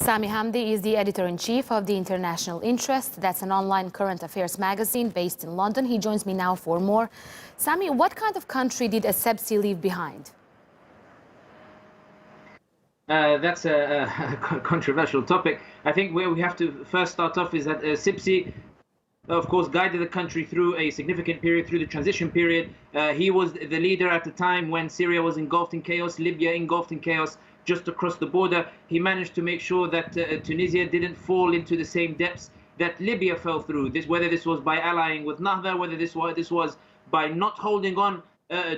Sami Hamdi is the editor-in-chief of the International Interest. That's an online current affairs magazine based in London. He joins me now for more. Sami, what kind of country did Essebsi leave behind? That's a controversial topic. I think where we have to first start off is that Essebsi, of course, guided the country through a significant period, through the transition period. He was the leader at the time when Syria was engulfed in chaos, Libya engulfed in chaos, just across the border. He managed to make sure that Tunisia didn't fall into the same depths that Libya fell through. Whether this was by allying with Nahda, whether this was by not holding on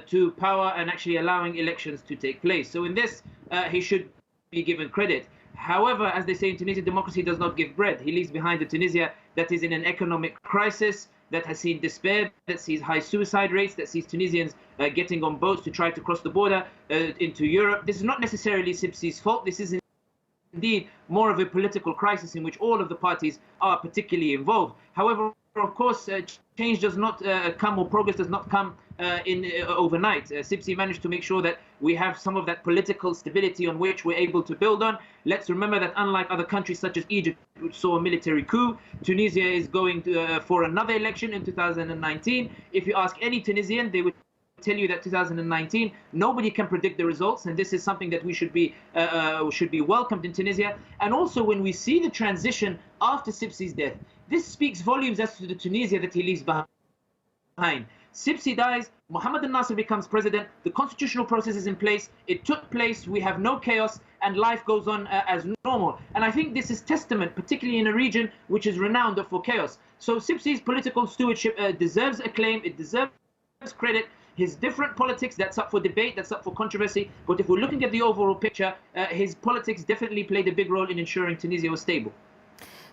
to power and actually allowing elections to take place. So in this, he should be given credit. However, as they say in Tunisia, democracy does not give bread. He leaves behind a Tunisia that is in an economic crisis, that has seen despair, that sees high suicide rates, that sees Tunisians getting on boats to try to cross the border into Europe. This is not necessarily Essebsi's fault. This is indeed more of a political crisis in which all of the parties are particularly involved. However, of course, change does not come, or progress does not come overnight. Essebsi managed to make sure that we have some of that political stability on which we're able to build on. Let's remember that unlike other countries such as Egypt, which saw a military coup, Tunisia is going for another election in 2019. If you ask any Tunisian, they would tell you that 2019, nobody can predict the results, and this is something that we should be welcomed in Tunisia. And also, when we see the transition after Essebsi's death, this speaks volumes as to the Tunisia that he leaves behind. Essebsi dies, Mohammed al-Nasser becomes president, the constitutional process is in place, it took place, we have no chaos, and life goes on as normal. And I think this is testament, particularly in a region which is renowned for chaos. So Essebsi's political stewardship deserves acclaim, it deserves credit. His different politics, that's up for debate, that's up for controversy. But if we're looking at the overall picture, his politics definitely played a big role in ensuring Tunisia was stable.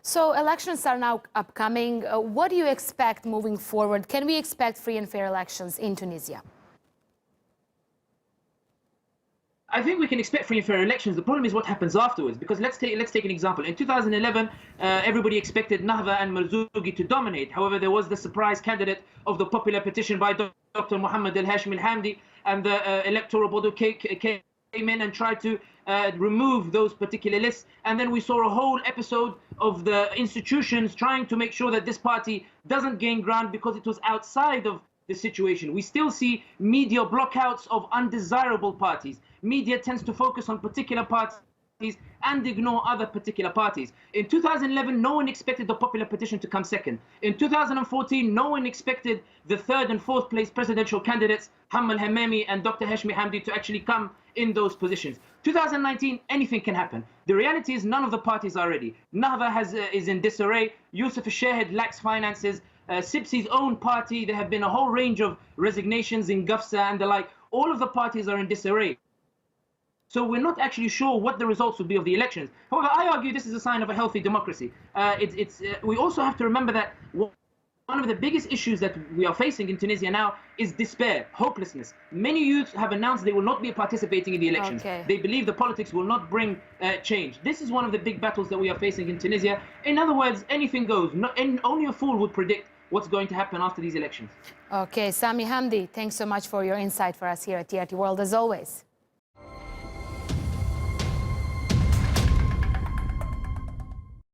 So elections are now upcoming. What do you expect moving forward? Can we expect free and fair elections in Tunisia? I think we can expect free and fair elections. The problem is what happens afterwards. Because let's take an example. In 2011, everybody expected Nahda and Marzouki to dominate. However, there was the surprise candidate of the popular petition by Dr. Mohammed al-Hamdi, and the electoral body came in and tried to remove those particular lists. And then we saw a whole episode of the institutions trying to make sure that this party doesn't gain ground because it was outside of the situation. We still see media blockouts of undesirable parties. Media tends to focus on particular parties and ignore other particular parties. In 2011, no one expected the popular petition to come second. In 2014, no one expected the third and fourth place presidential candidates, Hamma al-Hammami and Dr. Sami Hamdi, to actually come in those positions. 2019, anything can happen. The reality is none of the parties are ready. Nahda is in disarray. Yusuf al-Shahed lacks finances. Essebsi's own party, there have been a whole range of resignations in Gafsa and the like. All of the parties are in disarray. So we're not actually sure what the results will be of the elections. However, I argue this is a sign of a healthy democracy. We also have to remember that one of the biggest issues that we are facing in Tunisia now is despair, hopelessness. Many youths have announced they will not be participating in the elections. Okay. They believe the politics will not bring change. This is one of the big battles that we are facing in Tunisia. In other words, anything goes. Only a fool would predict what's going to happen after these elections. Okay, Sami Hamdi, thanks so much for your insight for us here at TRT World, as always.